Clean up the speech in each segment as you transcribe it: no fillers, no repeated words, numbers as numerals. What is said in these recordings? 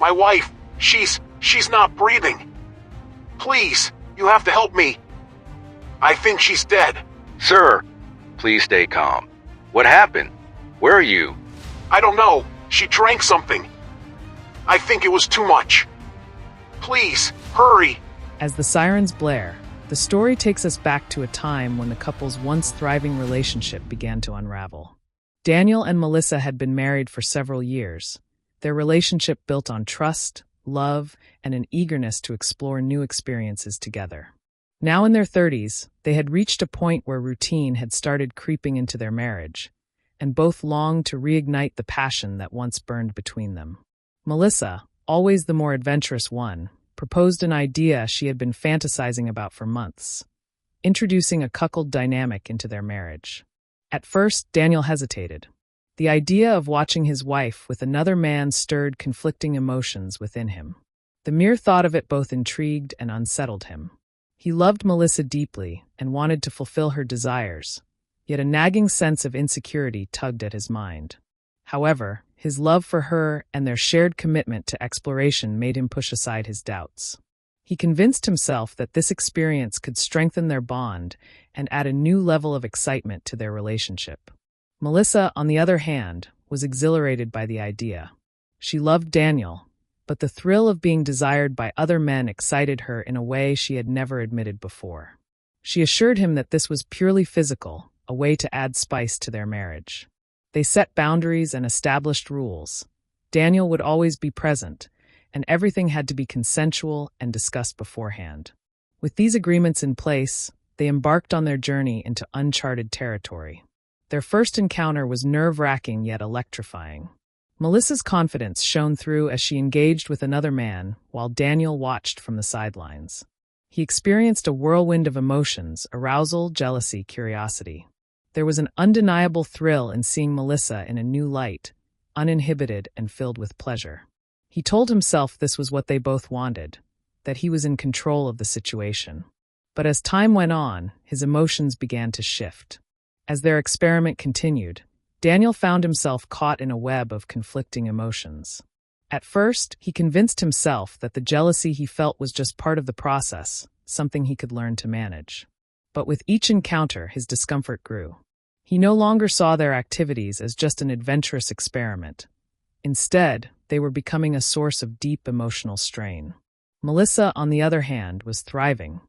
My wife, she's not breathing. Please, you have to help me. I think she's dead. Sir, please stay calm. What happened? Where are you? I don't know. She drank something. I think it was too much. Please, hurry. As the sirens blare, the story takes us back to a time when the couple's once thriving relationship began to unravel. Daniel and Melissa had been married for several years, their relationship built on trust, love, and an eagerness to explore new experiences together. Now in their 30s, they had reached a point where routine had started creeping into their marriage, and both longed to reignite the passion that once burned between them. Melissa, always the more adventurous one, proposed an idea she had been fantasizing about for months, introducing a cuckold dynamic into their marriage. At first, Daniel hesitated. The idea of watching his wife with another man stirred conflicting emotions within him. The mere thought of it both intrigued and unsettled him. He loved Melissa deeply and wanted to fulfill her desires, yet a nagging sense of insecurity tugged at his mind. However, his love for her and their shared commitment to exploration made him push aside his doubts. He convinced himself that this experience could strengthen their bond and add a new level of excitement to their relationship. Melissa, on the other hand, was exhilarated by the idea. She loved Daniel, but the thrill of being desired by other men excited her in a way she had never admitted before. She assured him that this was purely physical, a way to add spice to their marriage. They set boundaries and established rules. Daniel would always be present, and everything had to be consensual and discussed beforehand. With these agreements in place, they embarked on their journey into uncharted territory. Their first encounter was nerve-wracking yet electrifying. Melissa's confidence shone through as she engaged with another man, while Daniel watched from the sidelines. He experienced a whirlwind of emotions: arousal, jealousy, curiosity. There was an undeniable thrill in seeing Melissa in a new light, uninhibited and filled with pleasure. He told himself this was what they both wanted, that he was in control of the situation. But as time went on, his emotions began to shift. As their experiment continued, Daniel found himself caught in a web of conflicting emotions. At first, he convinced himself that the jealousy he felt was just part of the process, something he could learn to manage. But with each encounter, his discomfort grew. He no longer saw their activities as just an adventurous experiment. Instead, they were becoming a source of deep emotional strain. Melissa, on the other hand, was thriving.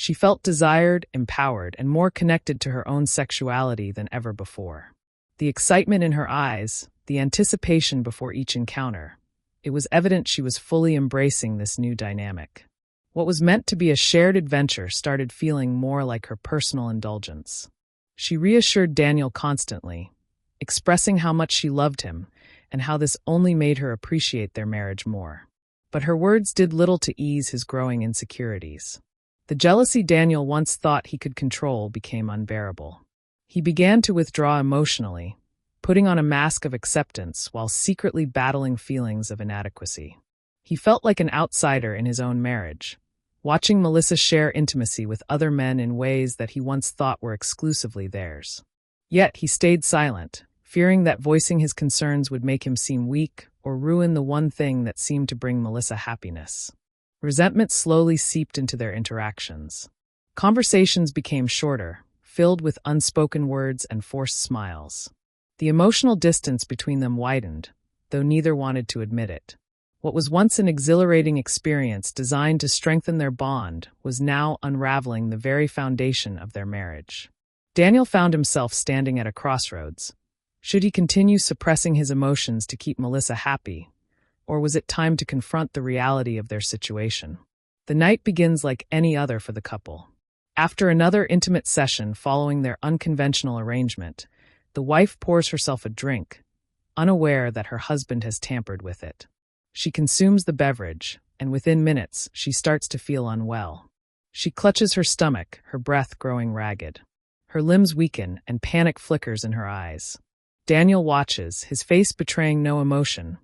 She felt desired, empowered, and more connected to her own sexuality than ever before. The excitement in her eyes, the anticipation before each encounter, it was evident she was fully embracing this new dynamic. What was meant to be a shared adventure started feeling more like her personal indulgence. She reassured Daniel constantly, expressing how much she loved him and how this only made her appreciate their marriage more. But her words did little to ease his growing insecurities. The jealousy Daniel once thought he could control became unbearable. He began to withdraw emotionally, putting on a mask of acceptance while secretly battling feelings of inadequacy. He felt like an outsider in his own marriage, watching Melissa share intimacy with other men in ways that he once thought were exclusively theirs. Yet he stayed silent, fearing that voicing his concerns would make him seem weak or ruin the one thing that seemed to bring Melissa happiness. Resentment slowly seeped into their interactions. Conversations became shorter, filled with unspoken words and forced smiles. The emotional distance between them widened, though neither wanted to admit it. What was once an exhilarating experience designed to strengthen their bond was now unraveling the very foundation of their marriage. Daniel found himself standing at a crossroads. Should he continue suppressing his emotions to keep Melissa happy, or was it time to confront the reality of their situation? The night begins like any other for the couple. After another intimate session following their unconventional arrangement, the wife pours herself a drink, unaware that her husband has tampered with it. She consumes the beverage, and within minutes, she starts to feel unwell. She clutches her stomach, her breath growing ragged. Her limbs weaken, and panic flickers in her eyes. Daniel watches, his face betraying no emotion,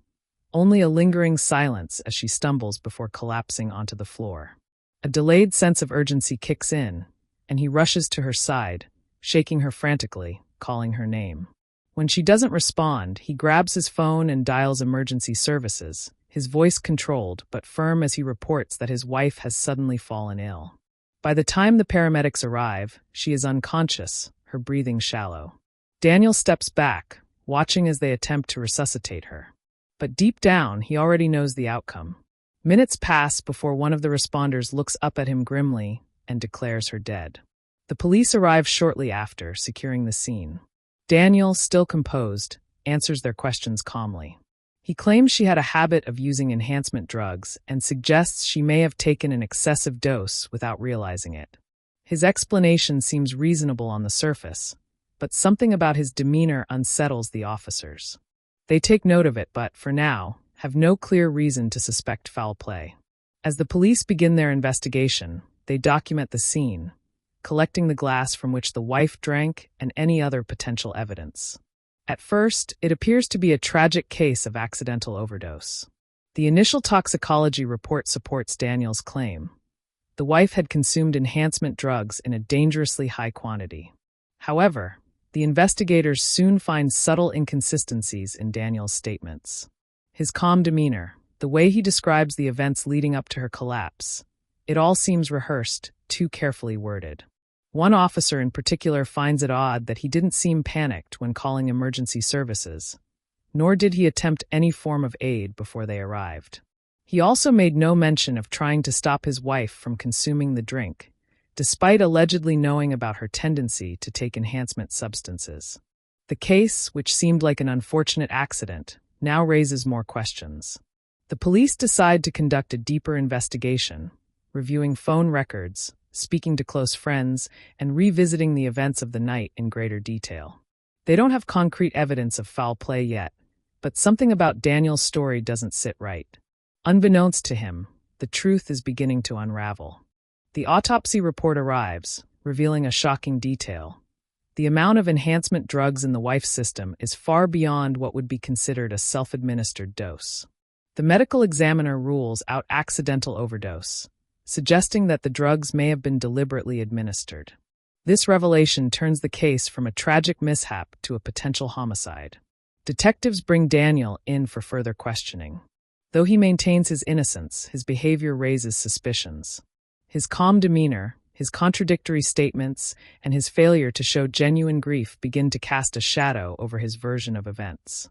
only a lingering silence as she stumbles before collapsing onto the floor. A delayed sense of urgency kicks in, and he rushes to her side, shaking her frantically, calling her name. When she doesn't respond, he grabs his phone and dials emergency services, his voice controlled but firm as he reports that his wife has suddenly fallen ill. By the time the paramedics arrive, she is unconscious, her breathing shallow. Daniel steps back, watching as they attempt to resuscitate her. But deep down, he already knows the outcome. Minutes pass before one of the responders looks up at him grimly and declares her dead. The police arrive shortly after, securing the scene. Daniel, still composed, answers their questions calmly. He claims she had a habit of using enhancement drugs and suggests she may have taken an excessive dose without realizing it. His explanation seems reasonable on the surface, but something about his demeanor unsettles the officers. They take note of it but, for now, have no clear reason to suspect foul play. As the police begin their investigation, they document the scene, collecting the glass from which the wife drank and any other potential evidence. At first, it appears to be a tragic case of accidental overdose. The initial toxicology report supports Daniel's claim. The wife had consumed enhancement drugs in a dangerously high quantity. However, the investigators soon find subtle inconsistencies in Daniel's statements. His calm demeanor, the way he describes the events leading up to her collapse, it all seems rehearsed, too carefully worded. One officer in particular finds it odd that he didn't seem panicked when calling emergency services, nor did he attempt any form of aid before they arrived. He also made no mention of trying to stop his wife from consuming the drink, despite allegedly knowing about her tendency to take enhancement substances. The case, which seemed like an unfortunate accident, now raises more questions. The police decide to conduct a deeper investigation, reviewing phone records, speaking to close friends, and revisiting the events of the night in greater detail. They don't have concrete evidence of foul play yet, but something about Daniel's story doesn't sit right. Unbeknownst to him, the truth is beginning to unravel. The autopsy report arrives, revealing a shocking detail. The amount of enhancement drugs in the wife's system is far beyond what would be considered a self-administered dose. The medical examiner rules out accidental overdose, suggesting that the drugs may have been deliberately administered. This revelation turns the case from a tragic mishap to a potential homicide. Detectives bring Daniel in for further questioning. Though he maintains his innocence, his behavior raises suspicions. His calm demeanor, his contradictory statements, and his failure to show genuine grief begin to cast a shadow over his version of events.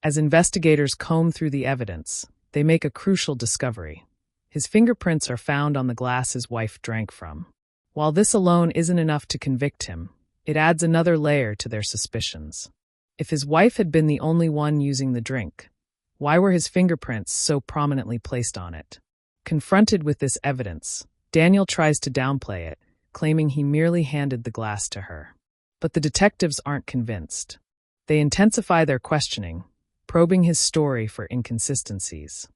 As investigators comb through the evidence, they make a crucial discovery. His fingerprints are found on the glass his wife drank from. While this alone isn't enough to convict him, it adds another layer to their suspicions. If his wife had been the only one using the drink, why were his fingerprints so prominently placed on it? Confronted with this evidence, Daniel tries to downplay it, claiming he merely handed the glass to her. But the detectives aren't convinced. They intensify their questioning, probing his story for inconsistencies.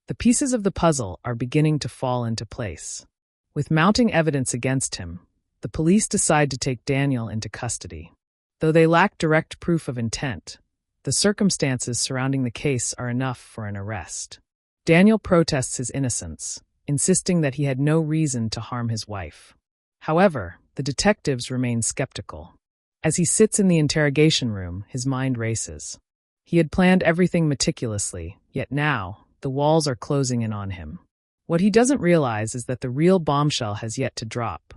The pieces of the puzzle are beginning to fall into place. With mounting evidence against him, the police decide to take Daniel into custody. Though they lack direct proof of intent, the circumstances surrounding the case are enough for an arrest. Daniel protests his innocence, insisting that he had no reason to harm his wife. However, the detectives remain skeptical. As he sits in the interrogation room, his mind races. He had planned everything meticulously, yet now, the walls are closing in on him. What he doesn't realize is that the real bombshell has yet to drop.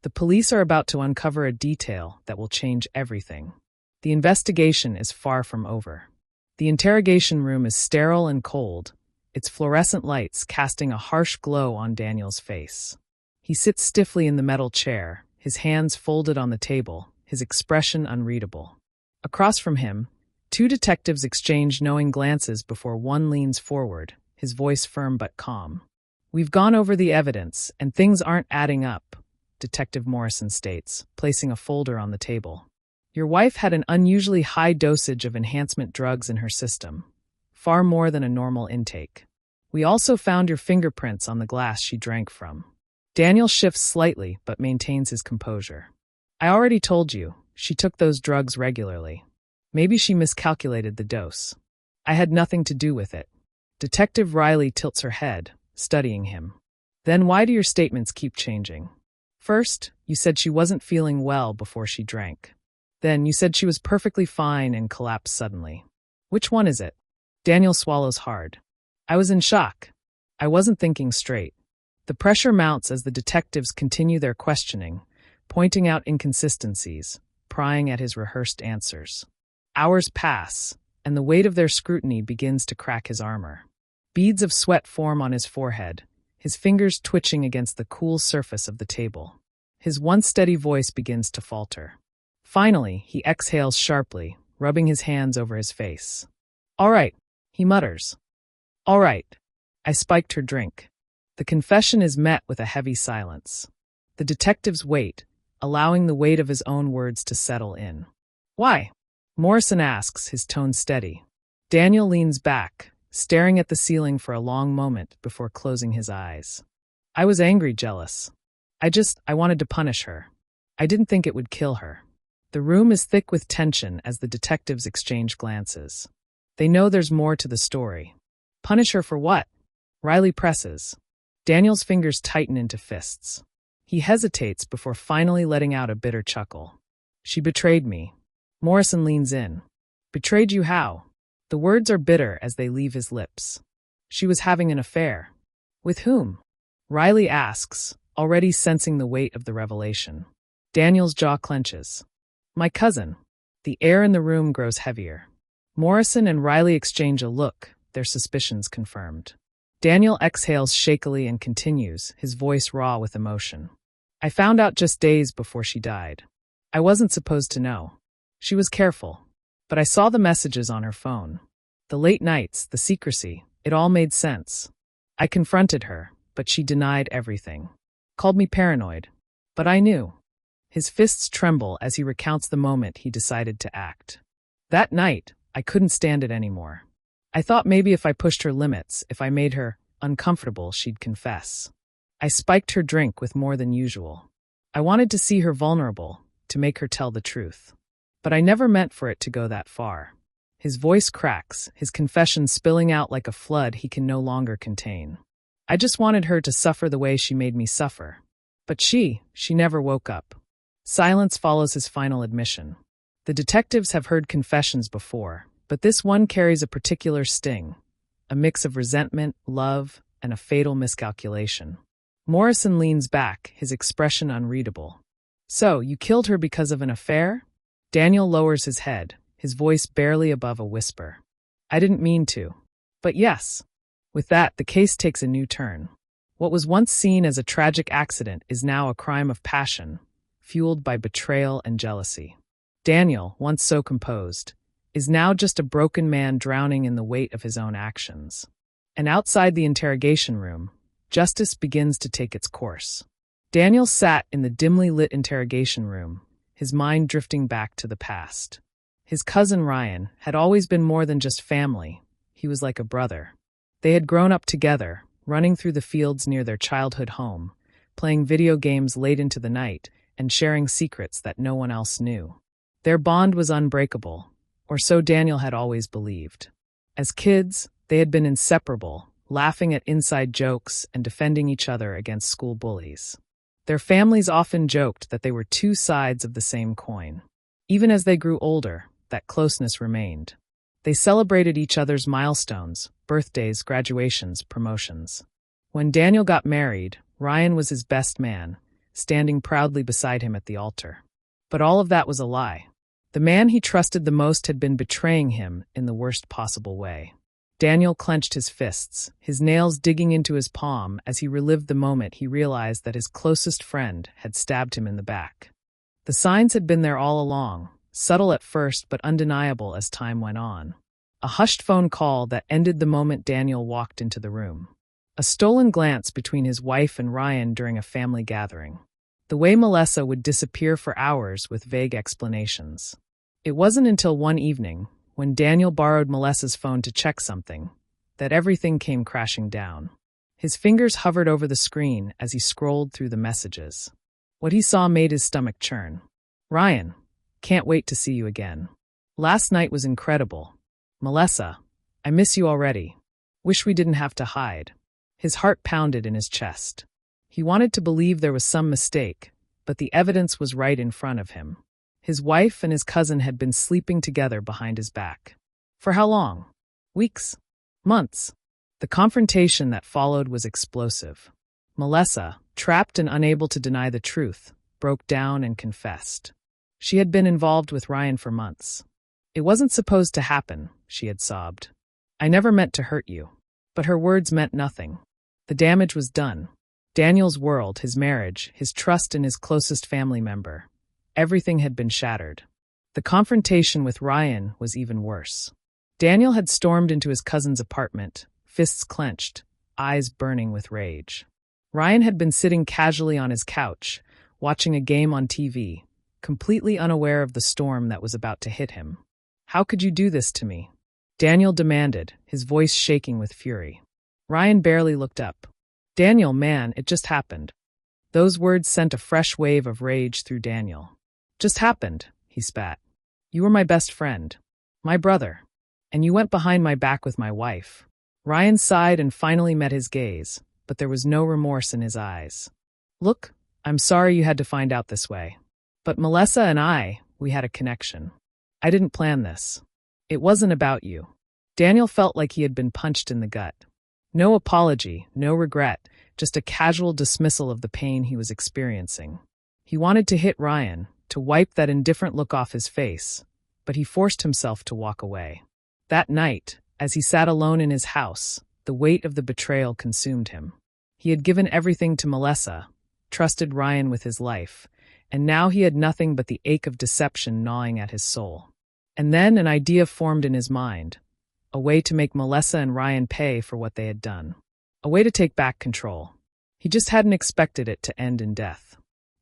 The police are about to uncover a detail that will change everything. The investigation is far from over. The interrogation room is sterile and cold, its fluorescent lights casting a harsh glow on Daniel's face. He sits stiffly in the metal chair, his hands folded on the table, his expression unreadable. Across from him, two detectives exchange knowing glances before one leans forward, his voice firm but calm. "We've gone over the evidence, and things aren't adding up," Detective Morrison states, placing a folder on the table. "Your wife had an unusually high dosage of enhancement drugs in her system, far more than a normal intake. We also found your fingerprints on the glass she drank from." Daniel shifts slightly but maintains his composure. "I already told you, she took those drugs regularly. Maybe she miscalculated the dose. I had nothing to do with it." Detective Riley tilts her head, studying him. "Then why do your statements keep changing? First, you said she wasn't feeling well before she drank. Then you said she was perfectly fine and collapsed suddenly. Which one is it?" Daniel swallows hard. I was in shock. I wasn't thinking straight. The pressure mounts as the detectives continue their questioning, pointing out inconsistencies, prying at his rehearsed answers. Hours pass, and the weight of their scrutiny begins to crack his armor. Beads of sweat form on his forehead, his fingers twitching against the cool surface of the table. His once steady voice begins to falter. Finally, he exhales sharply, rubbing his hands over his face. "All right," he mutters. "All right. I spiked her drink." The confession is met with a heavy silence. The detectives wait, allowing the weight of his own words to settle in. "Why?" Morrison asks, his tone steady. Daniel leans back, staring at the ceiling for a long moment before closing his eyes. "I was angry, jealous. I wanted to punish her. I didn't think it would kill her." The room is thick with tension as the detectives exchange glances. They know there's more to the story. Punish her for what? Riley presses. Daniel's fingers tighten into fists. He hesitates before finally letting out a bitter chuckle. "She betrayed me." Morrison leans in. "Betrayed you how?" The words are bitter as they leave his lips. "She was having an affair." "With whom?" Riley asks, already sensing the weight of the revelation. Daniel's jaw clenches. "My cousin." The air in the room grows heavier. Morrison and Riley exchange a look, their suspicions confirmed. Daniel exhales shakily and continues, his voice raw with emotion. "I found out just days before she died. I wasn't supposed to know. She was careful. But I saw the messages on her phone. The late nights, the secrecy, it all made sense. I confronted her, but she denied everything. Called me paranoid. But I knew." His fists tremble as he recounts the moment he decided to act. "That night, I couldn't stand it anymore. I thought maybe if I pushed her limits, if I made her uncomfortable, she'd confess. I spiked her drink with more than usual. I wanted to see her vulnerable, to make her tell the truth. But I never meant for it to go that far." His voice cracks, his confession spilling out like a flood he can no longer contain. "I just wanted her to suffer the way she made me suffer. But she never woke up." Silence follows his final admission. The detectives have heard confessions before, but this one carries a particular sting, a mix of resentment, love, and a fatal miscalculation. Morrison leans back, his expression unreadable. "So, you killed her because of an affair?" Daniel lowers his head, his voice barely above a whisper. "I didn't mean to. But yes." With that, the case takes a new turn. What was once seen as a tragic accident is now a crime of passion, fueled by betrayal and jealousy. Daniel, once so composed, is now just a broken man drowning in the weight of his own actions. And outside the interrogation room, justice begins to take its course. Daniel sat in the dimly lit interrogation room, his mind drifting back to the past. His cousin Ryan had always been more than just family. He was like a brother. They had grown up together, running through the fields near their childhood home, playing video games late into the night, and sharing secrets that no one else knew. Their bond was unbreakable, or so Daniel had always believed. As kids, they had been inseparable, laughing at inside jokes and defending each other against school bullies. Their families often joked that they were two sides of the same coin. Even as they grew older, that closeness remained. They celebrated each other's milestones, birthdays, graduations, promotions. When Daniel got married, Ryan was his best man, standing proudly beside him at the altar. But all of that was a lie. The man he trusted the most had been betraying him in the worst possible way. Daniel clenched his fists, his nails digging into his palm as he relived the moment he realized that his closest friend had stabbed him in the back. The signs had been there all along, subtle at first but undeniable as time went on. A hushed phone call that ended the moment Daniel walked into the room. A stolen glance between his wife and Ryan during a family gathering. The way Melissa would disappear for hours with vague explanations. It wasn't until one evening, when Daniel borrowed Melissa's phone to check something, that everything came crashing down. His fingers hovered over the screen as he scrolled through the messages. What he saw made his stomach churn. "Ryan, can't wait to see you again. Last night was incredible. Melissa, I miss you already. Wish we didn't have to hide." His heart pounded in his chest. He wanted to believe there was some mistake, but the evidence was right in front of him. His wife and his cousin had been sleeping together behind his back. For how long? Weeks? Months? The confrontation that followed was explosive. Melissa, trapped and unable to deny the truth, broke down and confessed. She had been involved with Ryan for months. "It wasn't supposed to happen," she had sobbed. "I never meant to hurt you." But her words meant nothing. The damage was done. Daniel's world, his marriage, his trust in his closest family member, everything had been shattered. The confrontation with Ryan was even worse. Daniel had stormed into his cousin's apartment, fists clenched, eyes burning with rage. Ryan had been sitting casually on his couch, watching a game on TV, completely unaware of the storm that was about to hit him. "How could you do this to me?" Daniel demanded, his voice shaking with fury. Ryan barely looked up. "Daniel, man, it just happened." Those words sent a fresh wave of rage through Daniel. "Just happened," he spat. "You were my best friend. My brother. And you went behind my back with my wife." Ryan sighed and finally met his gaze, but there was no remorse in his eyes. "Look, I'm sorry you had to find out this way. But Melissa and we had a connection. I didn't plan this. It wasn't about you." Daniel felt like he had been punched in the gut. No apology, no regret, just a casual dismissal of the pain he was experiencing. He wanted to hit Ryan, to wipe that indifferent look off his face, but he forced himself to walk away. That night, as he sat alone in his house, the weight of the betrayal consumed him. He had given everything to Melissa, trusted Ryan with his life, and now he had nothing but the ache of deception gnawing at his soul. And then an idea formed in his mind, a way to make Melissa and Ryan pay for what they had done. A way to take back control. He just hadn't expected it to end in death.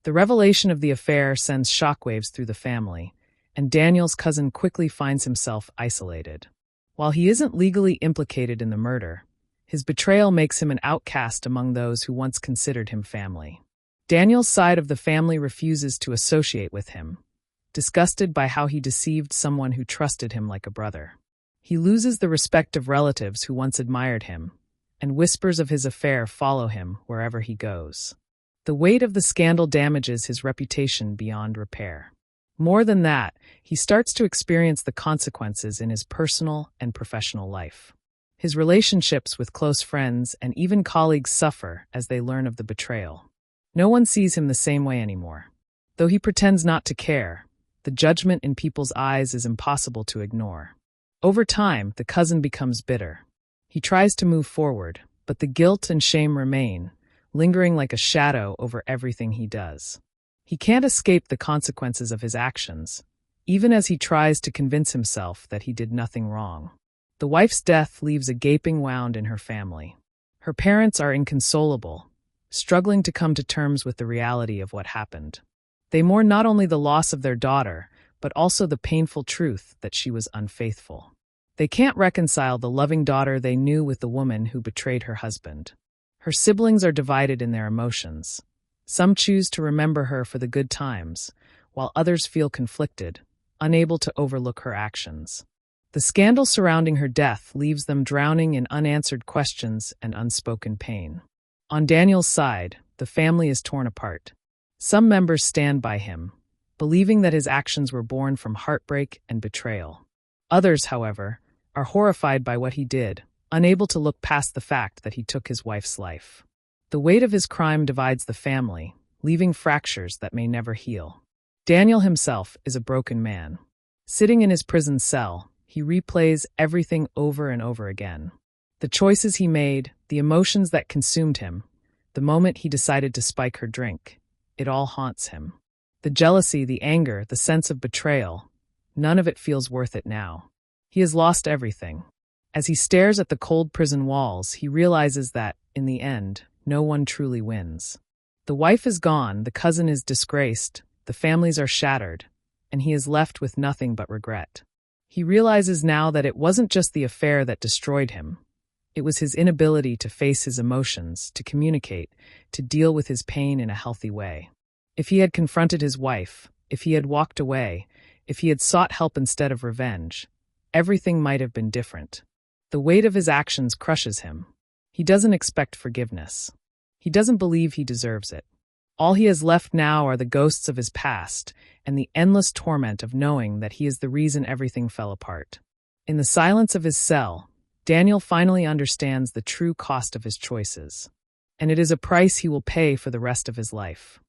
The revelation of the affair sends shockwaves through the family, and Daniel's cousin quickly finds himself isolated. While he isn't legally implicated in the murder, his betrayal makes him an outcast among those who once considered him family. Daniel's side of the family refuses to associate with him, disgusted by how he deceived someone who trusted him like a brother. He loses the respect of relatives who once admired him, and whispers of his affair follow him wherever he goes. The weight of the scandal damages his reputation beyond repair. More than that, he starts to experience the consequences in his personal and professional life. His relationships with close friends and even colleagues suffer as they learn of the betrayal. No one sees him the same way anymore. Though he pretends not to care, the judgment in people's eyes is impossible to ignore. Over time, the cousin becomes bitter. He tries to move forward, but the guilt and shame remain, lingering like a shadow over everything he does. He can't escape the consequences of his actions, even as he tries to convince himself that he did nothing wrong. The wife's death leaves a gaping wound in her family. Her parents are inconsolable, struggling to come to terms with the reality of what happened. They mourn not only the loss of their daughter, but also the painful truth that she was unfaithful. They can't reconcile the loving daughter they knew with the woman who betrayed her husband. Her siblings are divided in their emotions. Some choose to remember her for the good times, while others feel conflicted, unable to overlook her actions. The scandal surrounding her death leaves them drowning in unanswered questions and unspoken pain. On Daniel's side, the family is torn apart. Some members stand by him, believing that his actions were born from heartbreak and betrayal. Others, however, are horrified by what he did, unable to look past the fact that he took his wife's life. The weight of his crime divides the family, leaving fractures that may never heal. Daniel himself is a broken man. Sitting in his prison cell, he replays everything over and over again. The choices he made, the emotions that consumed him, the moment he decided to spike her drink, it all haunts him. The jealousy, the anger, the sense of betrayal, none of it feels worth it now. He has lost everything. As he stares at the cold prison walls, he realizes that, in the end, no one truly wins. The wife is gone, the cousin is disgraced, the families are shattered, and he is left with nothing but regret. He realizes now that it wasn't just the affair that destroyed him. It was his inability to face his emotions, to communicate, to deal with his pain in a healthy way. If he had confronted his wife, if he had walked away, if he had sought help instead of revenge, everything might have been different. The weight of his actions crushes him. He doesn't expect forgiveness. He doesn't believe he deserves it. All he has left now are the ghosts of his past and the endless torment of knowing that he is the reason everything fell apart. In the silence of his cell, Daniel finally understands the true cost of his choices, and it is a price he will pay for the rest of his life.